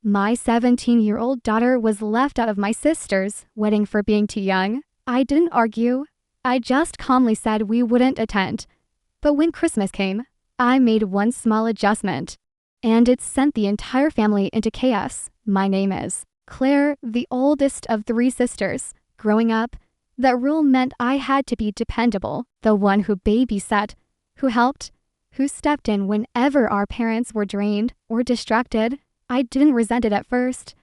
My 17-year-old daughter was left out of my sister's wedding for being too young. I didn't argue. I just calmly said we wouldn't attend. But when Christmas came, I made one small adjustment, and it sent the entire family into chaos. My name is Claire, the oldest of 3 sisters. Growing up, that rule meant I had to be dependable, the one who babysat, who helped, who stepped in whenever our parents were drained or distracted. I didn't resent it at first.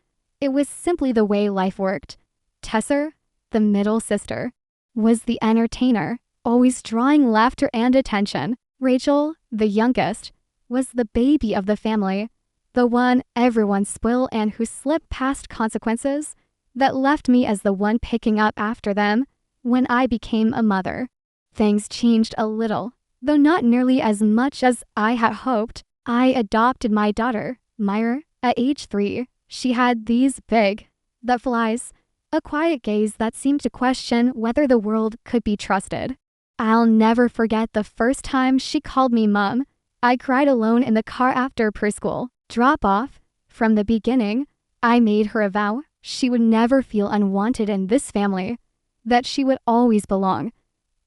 It was simply the way life worked. Tessa, the middle sister, was the entertainer, always drawing laughter and attention. Rachel, the youngest, was the baby of the family, the one everyone spoiled and who slipped past consequences that left me as the one picking up after them when I became a mother. Things changed a little, though not nearly as much as I had hoped. I adopted my daughter, Myra, at age 3. She had these big, that flies, a quiet gaze that seemed to question whether the world could be trusted. I'll never forget the first time she called me Mom. I cried alone in the car after preschool drop-off. From the beginning, I made her a vow she would never feel unwanted in this family, that she would always belong.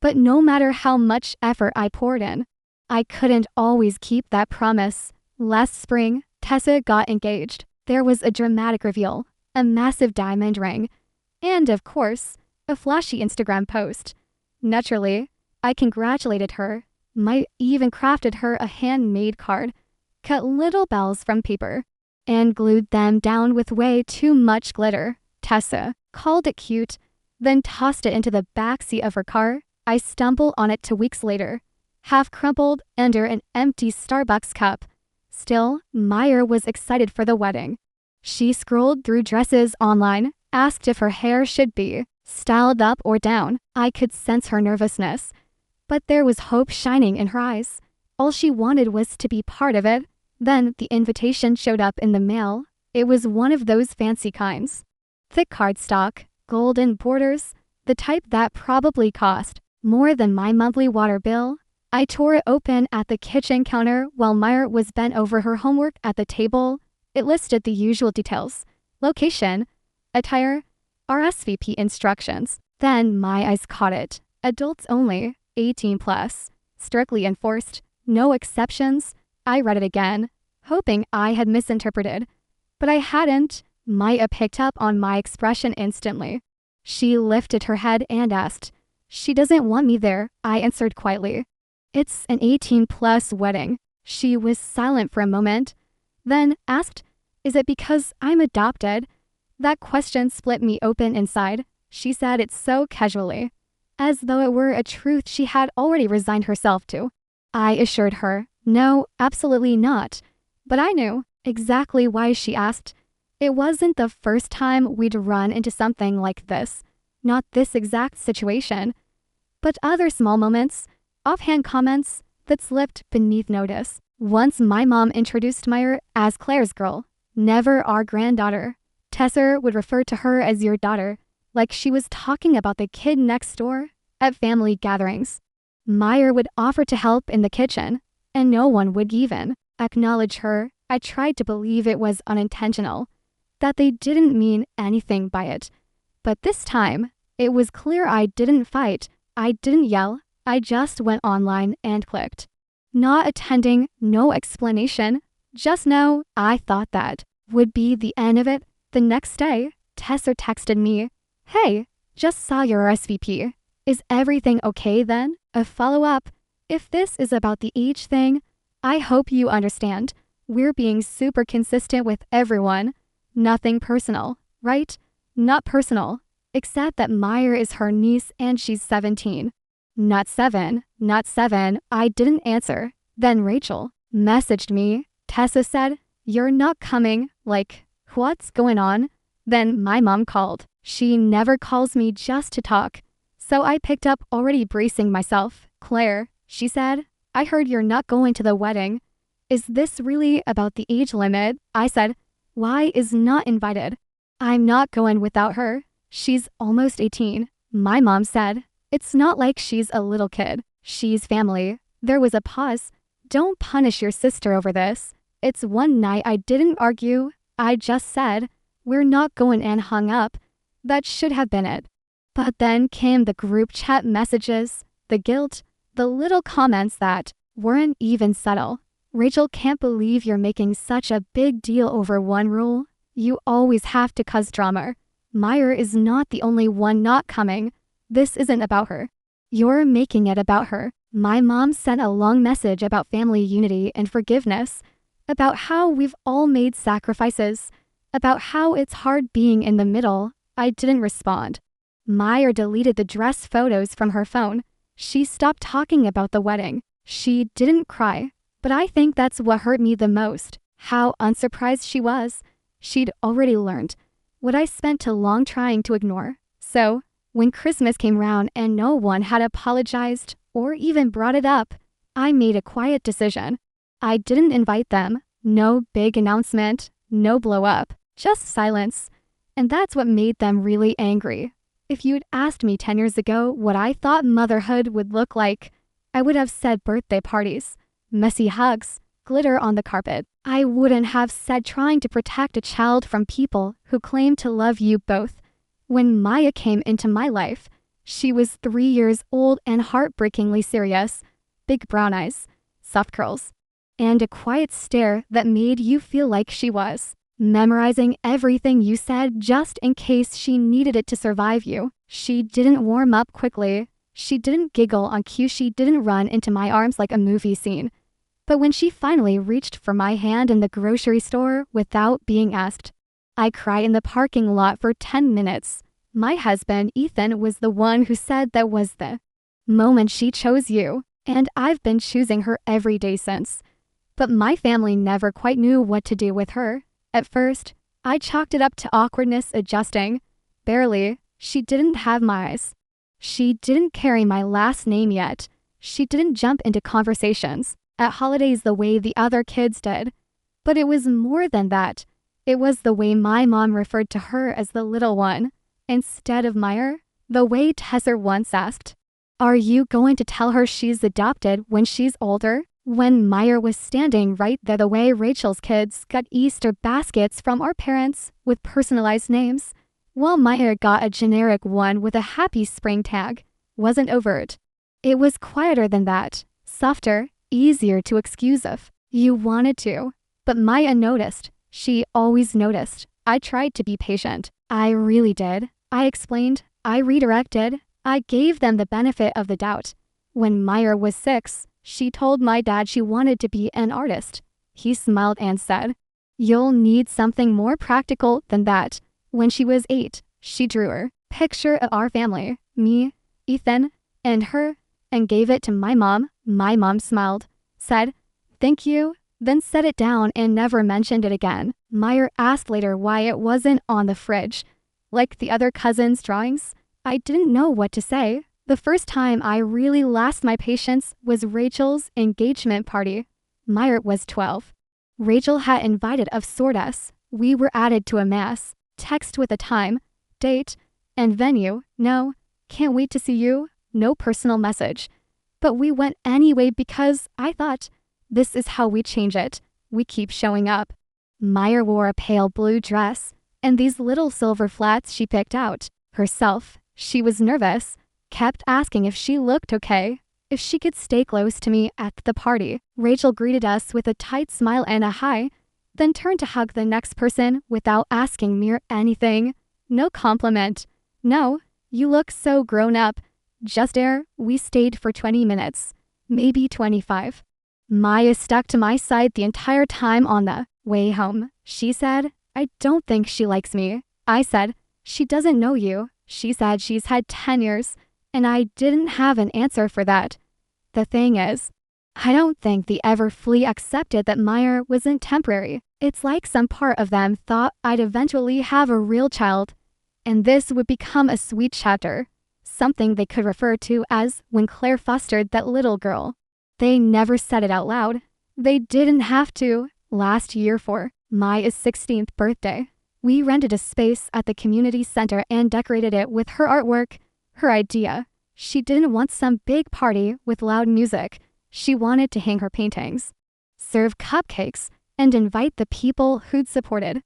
But no matter how much effort I poured in, I couldn't always keep that promise. Last spring, Tessa got engaged. There was a dramatic reveal, a massive diamond ring, and of course, a flashy Instagram post. Naturally, I congratulated her. Might even crafted her a handmade card, cut little bells from paper, and glued them down with way too much glitter. Tessa called it cute, then tossed it into the backseat of her car. I stumbled on it 2 weeks later, half crumpled under an empty Starbucks cup. Still, Myra was excited for the wedding. She scrolled through dresses online, asked if her hair should be styled up or down. I could sense her nervousness, but there was hope shining in her eyes. All she wanted was to be part of it. Then the invitation showed up in the mail. It was one of those fancy kinds. Thick cardstock, golden borders, the type that probably cost more than my monthly water bill. I tore it open at the kitchen counter while Myra was bent over her homework at the table. It listed the usual details: location, attire, RSVP instructions. Then my eyes caught it. Adults only, 18 plus, strictly enforced, no exceptions. I read it again, hoping I had misinterpreted, but I hadn't. Maya picked up on my expression instantly. She lifted her head and asked, "She doesn't want me there," I answered quietly. "It's an 18-plus wedding." She was silent for a moment, then asked, "Is it because I'm adopted?" That question split me open inside. She said it so casually, as though it were a truth she had already resigned herself to. I assured her, no, absolutely not. But I knew exactly why she asked. It wasn't the first time we'd run into something like this. Not this exact situation, but other small moments, offhand comments that slipped beneath notice. Once my mom introduced Myra as Claire's girl, never our granddaughter. Tessa would refer to her as your daughter, like she was talking about the kid next door at family gatherings. Myra would offer to help in the kitchen, and no one would even acknowledge her. I tried to believe it was unintentional, that they didn't mean anything by it. But this time, it was clear I didn't fight. I didn't yell. I just went online and clicked. Not attending, no explanation. Just know I thought that would be the end of it. The next day, Tessa texted me, "Hey, just saw your RSVP. Is everything okay then?" A follow-up, "If this is about the age thing, I hope you understand. We're being super consistent with everyone. Nothing personal, right? Not personal, except that Myra is her niece and she's 17. Not 7, not 7. I didn't answer. Then Rachel messaged me. Tessa said, "You're not coming." Like, what's going on? Then my mom called. She never calls me just to talk. So I picked up, already bracing myself. "Claire," she said, "I heard you're not going to the wedding. Is this really about the age limit?" I said, "Why is not invited? I'm not going without her. She's almost 18. My mom said, "It's not like she's a little kid. She's family." There was a pause. "Don't punish your sister over this. It's one night." I didn't argue. I just said, "We're not going," and hung up. That should have been it. But then came the group chat messages, the guilt, the little comments that weren't even subtle. "Rachel, can't believe you're making such a big deal over one rule. You always have to cause drama. Meyer is not the only one not coming. This isn't about her. You're making it about her." My mom sent a long message about family unity and forgiveness, about how we've all made sacrifices, about how it's hard being in the middle. I didn't respond. Meyer deleted the dress photos from her phone. She stopped talking about the wedding. She didn't cry, but I think that's what hurt me the most, how unsurprised she was. She'd already learned what I spent too long trying to ignore. So, when Christmas came round and no one had apologized or even brought it up, I made a quiet decision. I didn't invite them. No big announcement, no blow up, just silence. And that's what made them really angry. If you'd asked me 10 years ago what I thought motherhood would look like, I would have said birthday parties, messy hugs, glitter on the carpet. I wouldn't have said trying to protect a child from people who claim to love you both. When Maya came into my life, she was 3 years old and heartbreakingly serious. Big brown eyes, soft curls, and a quiet stare that made you feel like she was memorizing everything you said just in case she needed it to survive you. She didn't warm up quickly. She didn't giggle on cue. She didn't run into my arms like a movie scene. But when she finally reached for my hand in the grocery store without being asked, I cried in the parking lot for 10 minutes. My husband, Ethan, was the one who said that was the moment she chose you, and I've been choosing her every day since. But my family never quite knew what to do with her. At first, I chalked it up to awkwardness adjusting. Barely. She didn't have my eyes. She didn't carry my last name yet. She didn't jump into conversations at holidays the way the other kids did. But it was more than that. It was the way my mom referred to her as the little one, instead of Meyer. The way Tessa once asked, "Are you going to tell her she's adopted when she's older?" When Meyer was standing right there, the way Rachel's kids got Easter baskets from our parents with personalized names, while Meyer got a generic one with a happy spring tag, wasn't overt. It was quieter than that, softer, easier to excuse if you wanted to. But Maya noticed. She always noticed. I tried to be patient. I really did. I explained. I redirected. I gave them the benefit of the doubt. When Meyer was 6, she told my dad she wanted to be an artist. He smiled and said, "You'll need something more practical than that." When she was 8, she drew her picture of our family, me, Ethan, and her, and gave it to my mom. My mom smiled, said, "Thank you," then set it down and never mentioned it again. Meyer asked later why it wasn't on the fridge, like the other cousins' drawings. I didn't know what to say. The first time I really lost my patience was Rachel's engagement party. Meyer was 12. Rachel had invited us. We were added to a mass. Text with a time, date, and venue. "No, can't wait to see you." No personal message. But we went anyway because I thought, this is how we change it. We keep showing up. Meyer wore a pale blue dress and these little silver flats she picked out herself. She was nervous, kept asking if she looked okay, if she could stay close to me at the party. Rachel greeted us with a tight smile and a hi, then turned to hug the next person without asking me anything. No compliment. "No, you look so grown up." Just air. We stayed for 20 minutes, maybe 25. Maya stuck to my side the entire time on the way home. She said, "I don't think she likes me." I said, "She doesn't know you." She said she's had 10 years, and I didn't have an answer for that. The thing is, I don't think they ever fully accepted that Meyer wasn't temporary. It's like some part of them thought I'd eventually have a real child, and this would become a sweet chapter, something they could refer to as when Claire fostered that little girl. They never said it out loud. They didn't have to. Last year for Maya's 16th birthday, we rented a space at the community center and decorated it with her artwork, her idea. She didn't want some big party with loud music. She wanted to hang her paintings, serve cupcakes, and invite the people who'd supported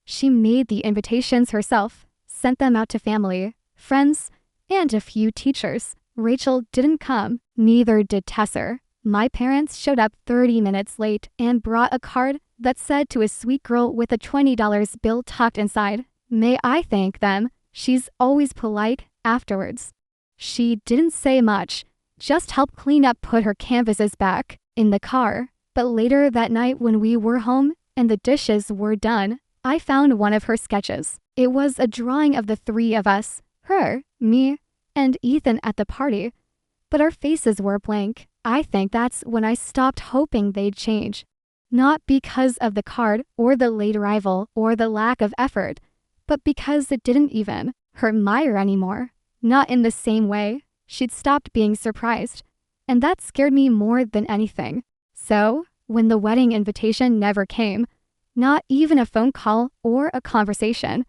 She made the invitations herself, sent them out to family, friends, and a few teachers. Rachel didn't come, neither did Tesser. My parents showed up 30 minutes late and brought a card that said to a sweet girl with a $20 bill tucked inside, "May I thank them? She's always polite afterwards." She didn't say much, just help clean up, put her canvases back in the car. But later that night when we were home and the dishes were done, I found one of her sketches. It was a drawing of the three of us, her, me, and Ethan at the party, but our faces were blank. I think that's when I stopped hoping they'd change. Not because of the card or the late arrival or the lack of effort, but because it didn't even hurt Meyer anymore. Not in the same way. She'd stopped being surprised, and that scared me more than anything. So, when the wedding invitation never came, not even a phone call or a conversation,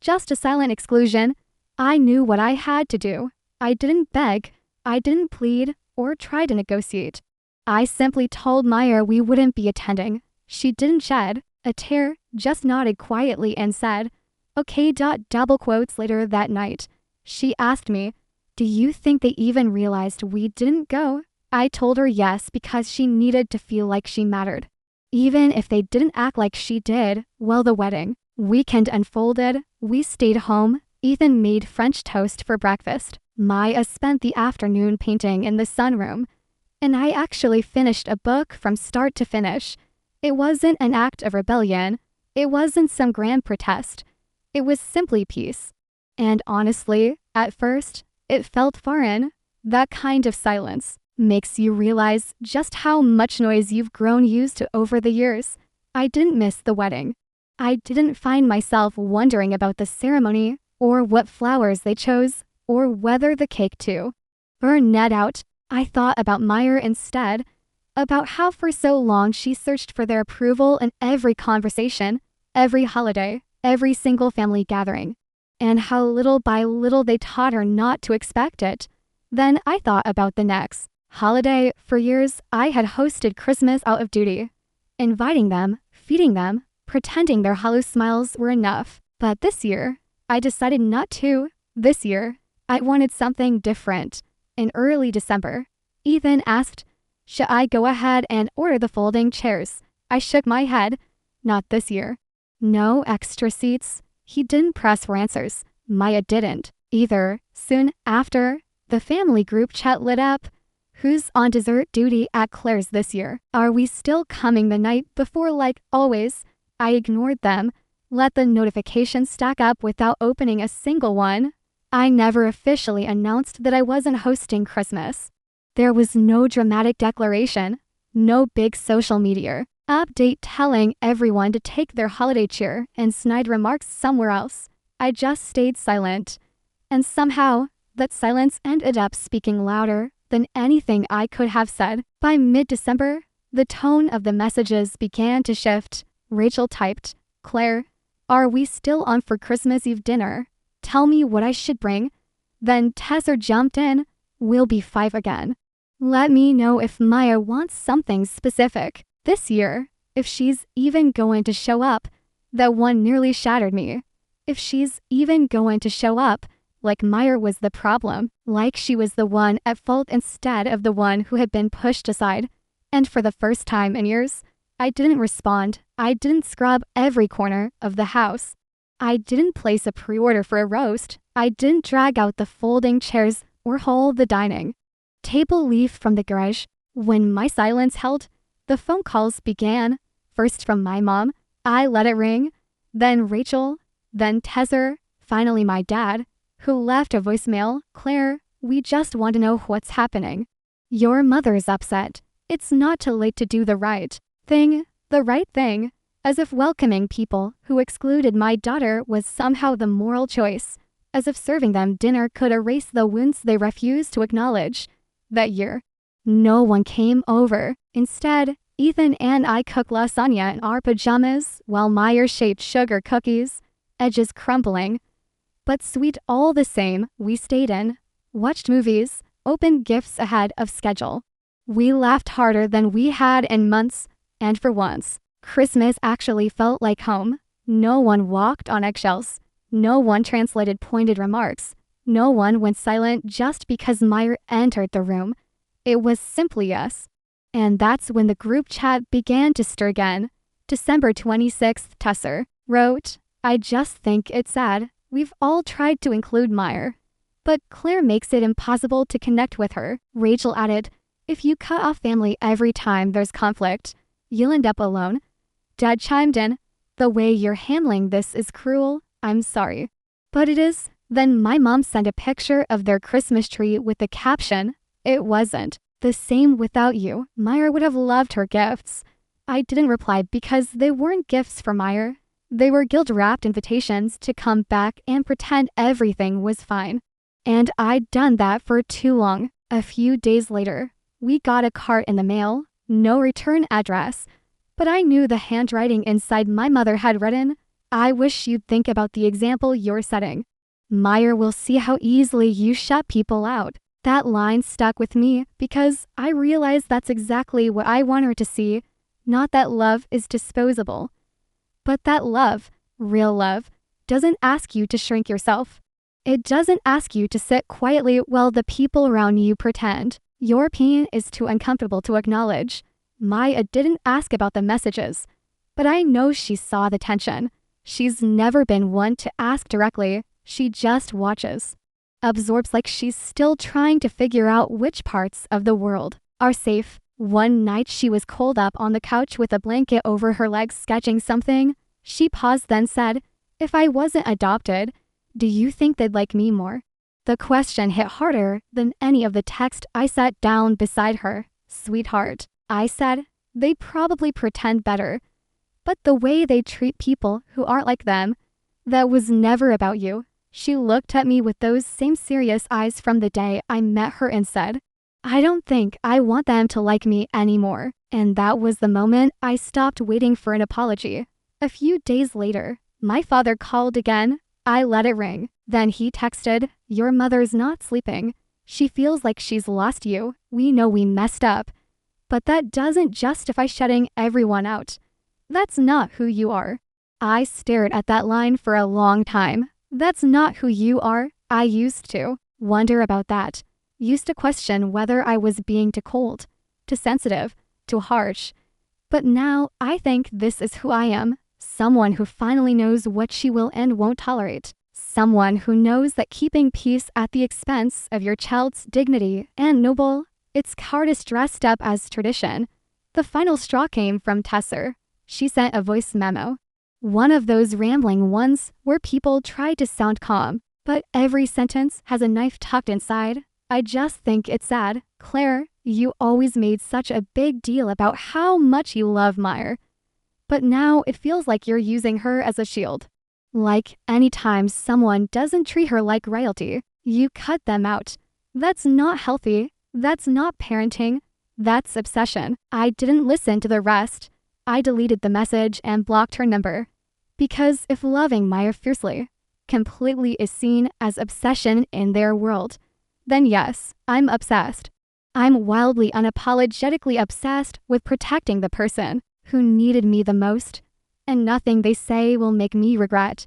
just a silent exclusion, I knew what I had to do. I didn't beg, I didn't plead, or try to negotiate. I simply told Meyer we wouldn't be attending. She didn't shed a tear, just nodded quietly and said, "Okay." Double quotes later that night, she asked me, "Do you think they even realized we didn't go?" I told her yes, because she needed to feel like she mattered. Even if they didn't act like she did. Well, the wedding weekend unfolded. We stayed home. Ethan made French toast for breakfast. Maya spent the afternoon painting in the sunroom, and I actually finished a book from start to finish. It wasn't an act of rebellion. It wasn't some grand protest. It was simply peace. And honestly, at first, it felt foreign. That kind of silence makes you realize just how much noise you've grown used to over the years. I didn't miss the wedding. I didn't find myself wondering about the ceremony, or what flowers they chose, or whether the cake too burned out. I thought about Meyer instead, about how for so long she searched for their approval in every conversation, every holiday, every single family gathering, and how little by little they taught her not to expect it. Then I thought about the next holiday. For years, I had hosted Christmas out of duty, inviting them, feeding them, pretending their hollow smiles were enough. But this year, I decided not to. This year, I wanted something different. In early December, Ethan asked, "Should I go ahead and order the folding chairs?" I shook my head. Not this year. No extra seats. He didn't press for answers. Maya didn't either. Soon after, the family group chat lit up. "Who's on dessert duty at Claire's this year? Are we still coming the night before like always?" I ignored them, let the notifications stack up without opening a single one. I never officially announced that I wasn't hosting Christmas. There was no dramatic declaration, no big social media update telling everyone to take their holiday cheer and snide remarks somewhere else. I just stayed silent. And somehow, that silence ended up speaking louder than anything I could have said. By mid-December, the tone of the messages began to shift. Rachel typed, "Claire, are we still on for Christmas Eve dinner? Tell me what I should bring." Then Tesser jumped in, "We'll be 5 again. Let me know if Maya wants something specific this year, if she's even going to show up." That one nearly shattered me. If she's even going to show up, like Meyer was the problem, like she was the one at fault instead of the one who had been pushed aside. And for the first time in years, I didn't respond. I didn't scrub every corner of the house. I didn't place a pre-order for a roast. I didn't drag out the folding chairs or haul the dining table leaf from the garage. When my silence held, the phone calls began. First from my mom. I let it ring. Then Rachel. Then Tesser. Finally my dad, who left a voicemail. "Claire, we just want to know what's happening. Your mother's upset. It's not too late to do the right thing." The right thing. As if welcoming people who excluded my daughter was somehow the moral choice. As if serving them dinner could erase the wounds they refused to acknowledge. That year, no one came over. Instead, Ethan and I cooked lasagna in our pajamas while Meyer shaped sugar cookies, edges crumbling. But sweet all the same. We stayed in, watched movies, opened gifts ahead of schedule. We laughed harder than we had in months, and for once, Christmas actually felt like home. No one walked on eggshells. No one translated pointed remarks. No one went silent just because Meyer entered the room. It was simply us. And that's when the group chat began to stir again. December 26th, Tusser wrote, I just think it's sad. We've all tried to include Meyer, but Claire makes it impossible to connect with her. Rachel added, if you cut off family every time there's conflict, you'll end up alone. Dad chimed in, the way you're handling this is cruel. I'm sorry. But it is. Then my mom sent a picture of their Christmas tree with the caption, it wasn't the same without you. Meyer would have loved her gifts. I didn't reply because they weren't gifts for Meyer. They were guilt-wrapped invitations to come back and pretend everything was fine. And I'd done that for too long. A few days later, we got a card in the mail, no return address. But I knew the handwriting inside my mother had written, I wish you'd think about the example you're setting. Meyer will see how easily you shut people out. That line stuck with me because I realized that's exactly what I want her to see. Not that love is disposable, but that love, real love, doesn't ask you to shrink yourself. It doesn't ask you to sit quietly while the people around you pretend. Your pain is too uncomfortable to acknowledge. Maya didn't ask about the messages, but I know she saw the tension. She's never been one to ask directly. She just watches, absorbs like she's still trying to figure out which parts of the world are safe. One night she was curled up on the couch with a blanket over her legs sketching something. She paused then said, if I wasn't adopted, do you think they'd like me more? The question hit harder than any of the text. I sat down beside her. Sweetheart, I said, they probably pretend better. But the way they treat people who aren't like them, that was never about you. She looked at me with those same serious eyes from the day I met her and said, I don't think I want them to like me anymore. And that was the moment I stopped waiting for an apology. A few days later, my father called again. I let it ring. Then he texted, your mother's not sleeping. She feels like she's lost you. We know we messed up. But that doesn't justify shutting everyone out. That's not who you are. I stared at that line for a long time. That's not who you are. I used to wonder about that. Used to question whether I was being too cold, too sensitive, too harsh. But now I think this is who I am. Someone who finally knows what she will and won't tolerate. Someone who knows that keeping peace at the expense of your child's dignity and noble, its hardest dressed up as tradition. The final straw came from Tesser. She sent a voice memo. One of those rambling ones where people try to sound calm, but every sentence has a knife tucked inside. I just think it's sad. Claire, you always made such a big deal about how much you love Meyer. But now it feels like you're using her as a shield. Like anytime someone doesn't treat her like royalty, you cut them out. That's not healthy. That's not parenting. That's obsession. I didn't listen to the rest. I deleted the message and blocked her number. Because if loving Meyer fiercely, completely is seen as obsession in their world, then yes, I'm obsessed. I'm wildly unapologetically obsessed with protecting the person who needed me the most, and nothing they say will make me regret.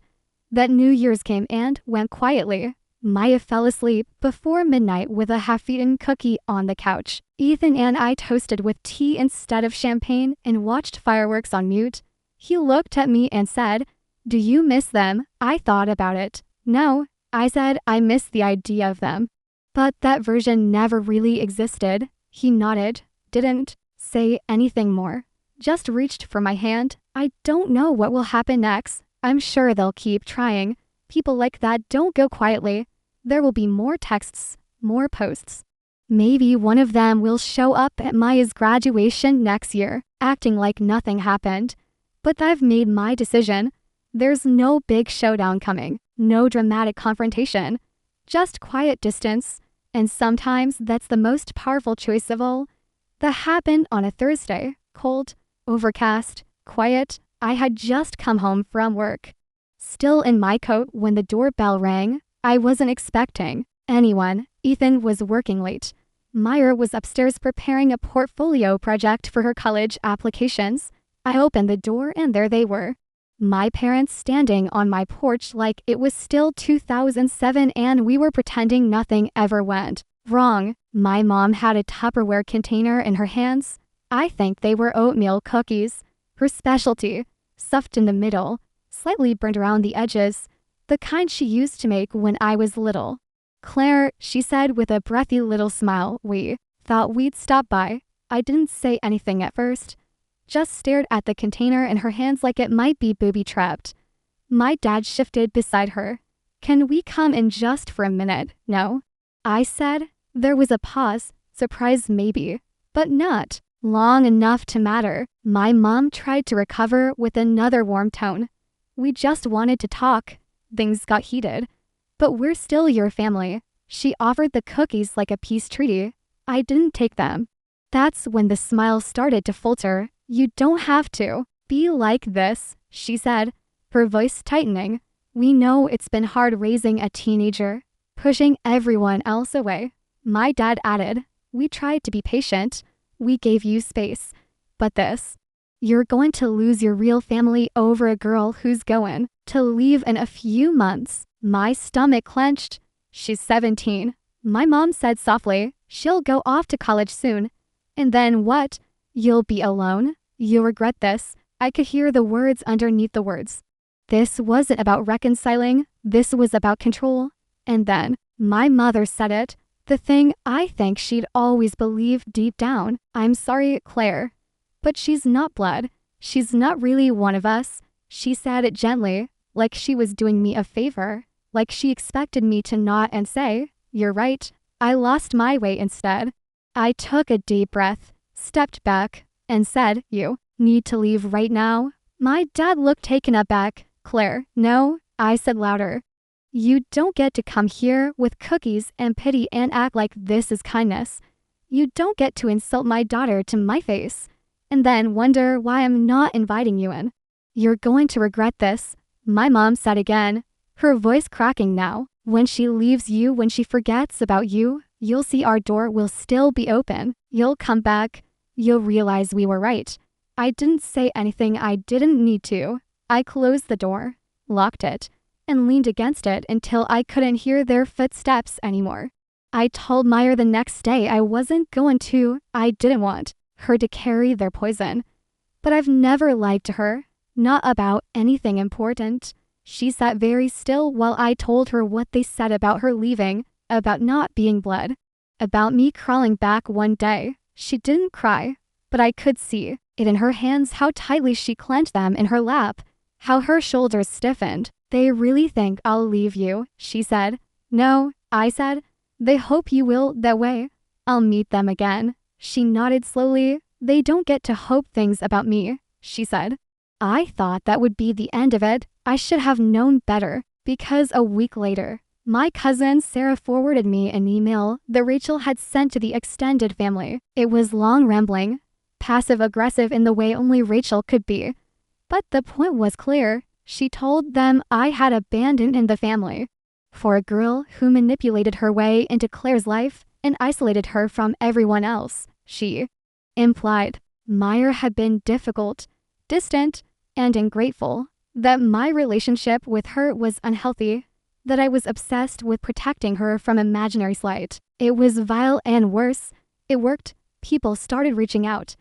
That New Year's came and went quietly. Maya fell asleep before midnight with a half-eaten cookie on the couch. Ethan and I toasted with tea instead of champagne and watched fireworks on mute. He looked at me and said, do you miss them? I thought about it. No, I said I miss the idea of them. But that version never really existed. He nodded, didn't say anything more. Just reached for my hand. I don't know what will happen next. I'm sure they'll keep trying. People like that don't go quietly. There will be more texts, more posts. Maybe one of them will show up at Maya's graduation next year, acting like nothing happened. But I've made my decision. There's no big showdown coming, no dramatic confrontation, just quiet distance. And sometimes that's the most powerful choice of all. That happened on a Thursday, cold, overcast, quiet. I had just come home from work. Still in my coat when the doorbell rang. I wasn't expecting anyone. Ethan was working late. Meyer was upstairs preparing a portfolio project for her college applications. I opened the door and there they were. My parents standing on my porch like it was still 2007 and we were pretending nothing ever went wrong. My mom had a Tupperware container in her hands. I think they were oatmeal cookies, her specialty, stuffed in the middle, slightly burned around the edges, the kind she used to make when I was little. Claire, she said with a breathy little smile, we thought we'd stop by. I didn't say anything at first, just stared at the container in her hands like it might be booby-trapped. My dad shifted beside her. Can we come in just for a minute? No. I said. There was a pause, surprise maybe, but not long enough to matter. My mom tried to recover with another warm tone. We just wanted to talk. Things got heated. But we're still your family. She offered the cookies like a peace treaty. I didn't take them. That's when the smile started to falter. You don't have to be like this, she said, her voice tightening. We know it's been hard raising a teenager, pushing everyone else away. My dad added, we tried to be patient. We gave you space. But this, you're going to lose your real family over a girl who's going to leave in a few months. My stomach clenched. She's 17. My mom said softly, she'll go off to college soon. And then what? You'll be alone? You'll regret this. I could hear the words underneath the words. This wasn't about reconciling. This was about control. And then, my mother said it. The thing I think she'd always believed deep down. I'm sorry, Claire. But she's not blood. She's not really one of us. She said it gently, like she was doing me a favor. Like she expected me to nod and say, you're right. I lost my way instead. I took a deep breath, stepped back, and said, you need to leave right now. My dad looked taken aback. Claire, no, I said louder. You don't get to come here with cookies and pity and act like this is kindness. You don't get to insult my daughter to my face and then wonder why I'm not inviting you in. You're going to regret this, my mom said again, her voice cracking now. When she leaves you, when she forgets about you, you'll see our door will still be open. You'll come back. You'll realize we were right. I didn't say anything I didn't need to. I closed the door, locked it, and leaned against it until I couldn't hear their footsteps anymore. I told Meyer the next day I wasn't going to. I didn't want her to carry their poison. But I've never lied to her, not about anything important. She sat very still while I told her what they said about her leaving, about not being blood, about me crawling back one day. She didn't cry, but I could see it in her hands how tightly she clenched them in her lap, how her shoulders stiffened. They really think I'll leave you, she said. No, I said. They hope you will that way. I'll meet them again. She nodded slowly. They don't get to hope things about me, she said. I thought that would be the end of it. I should have known better, because a week later, my cousin Sarah forwarded me an email that Rachel had sent to the extended family. It was long, rambling, passive-aggressive in the way only Rachel could be. But the point was clear. She told them I had abandoned the family for a girl who manipulated her way into Claire's life and isolated her from everyone else. She implied Meyer had been difficult, distant, and ungrateful, that my relationship with her was unhealthy, that I was obsessed with protecting her from imaginary slight. It was vile and worse. It worked. People started reaching out.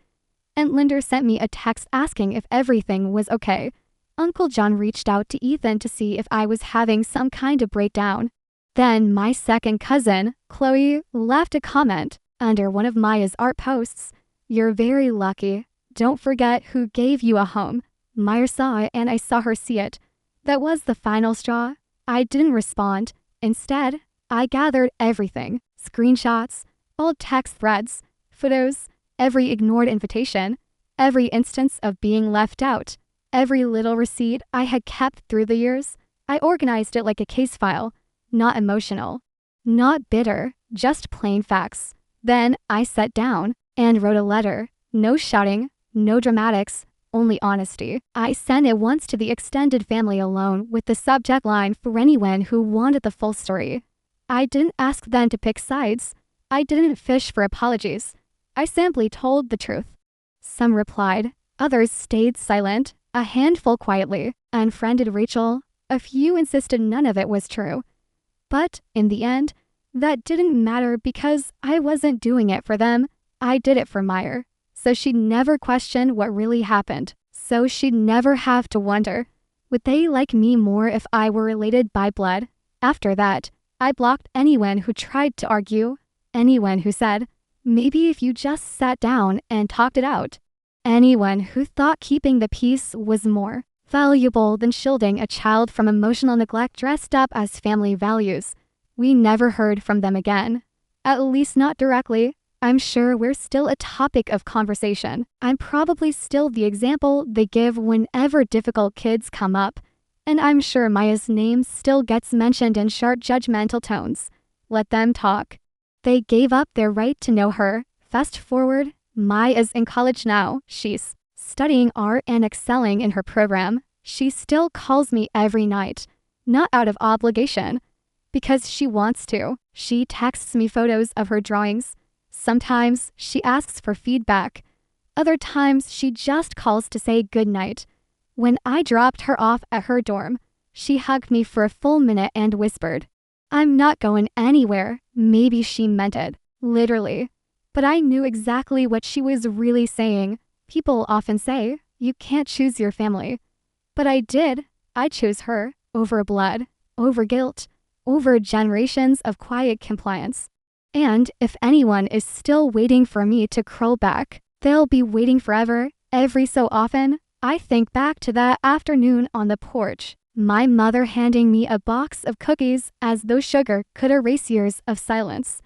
And Linder sent me a text asking if everything was okay. Uncle John reached out to Ethan to see if I was having some kind of breakdown. Then my second cousin, Chloe, left a comment under one of Maya's art posts. You're very lucky. Don't forget who gave you a home. Meyer saw it and I saw her see it. That was the final straw. I didn't respond. Instead, I gathered everything. Screenshots, old text threads, photos, every ignored invitation, every instance of being left out. Every little receipt I had kept through the years, I organized it like a case file, not emotional, not bitter, just plain facts. Then I sat down and wrote a letter. No shouting, no dramatics, only honesty. I sent it once to the extended family alone with the subject line for anyone who wanted the full story. I didn't ask them to pick sides. I didn't fish for apologies. I simply told the truth. Some replied, others stayed silent. A handful quietly unfriended Rachel. A few insisted none of it was true. But in the end, that didn't matter because I wasn't doing it for them. I did it for Meyer. So she'd never question what really happened. So she'd never have to wonder, would they like me more if I were related by blood? After that, I blocked anyone who tried to argue, anyone who said, maybe if you just sat down and talked it out, anyone who thought keeping the peace was more valuable than shielding a child from emotional neglect dressed up as family values. We never heard from them again. At least not directly. I'm sure we're still a topic of conversation. I'm probably still the example they give whenever difficult kids come up. And I'm sure Maya's name still gets mentioned in sharp judgmental tones. Let them talk. They gave up their right to know her. Fast forward, Maya's in college now. She's studying art and excelling in her program. She still calls me every night. Not out of obligation. Because she wants to. She texts me photos of her drawings. Sometimes she asks for feedback. Other times she just calls to say goodnight. When I dropped her off at her dorm, she hugged me for a full minute and whispered, "I'm not going anywhere." Maybe she meant it, literally. But I knew exactly what she was really saying. People often say, you can't choose your family. But I did. I chose her over blood, over guilt, over generations of quiet compliance. And if anyone is still waiting for me to crawl back, they'll be waiting forever. Every so often, I think back to that afternoon on the porch, my mother handing me a box of cookies as though sugar could erase years of silence,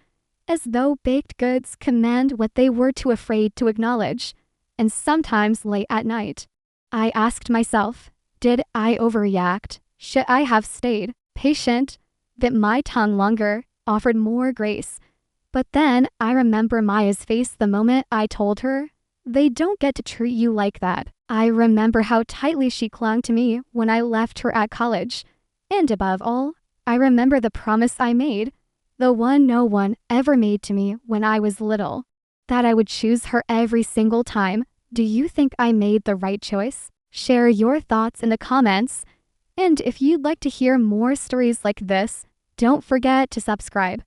as though baked goods command what they were too afraid to acknowledge. And sometimes late at night, I asked myself, did I overreact? Should I have stayed patient? Bit my tongue longer, offered more grace. But then I remember Maya's face the moment I told her, they don't get to treat you like that. I remember how tightly she clung to me when I left her at college. And above all, I remember the promise I made, the one no one ever made to me when I was little, that I would choose her every single time. Do you think I made the right choice? Share your thoughts in the comments. And if you'd like to hear more stories like this, don't forget to subscribe.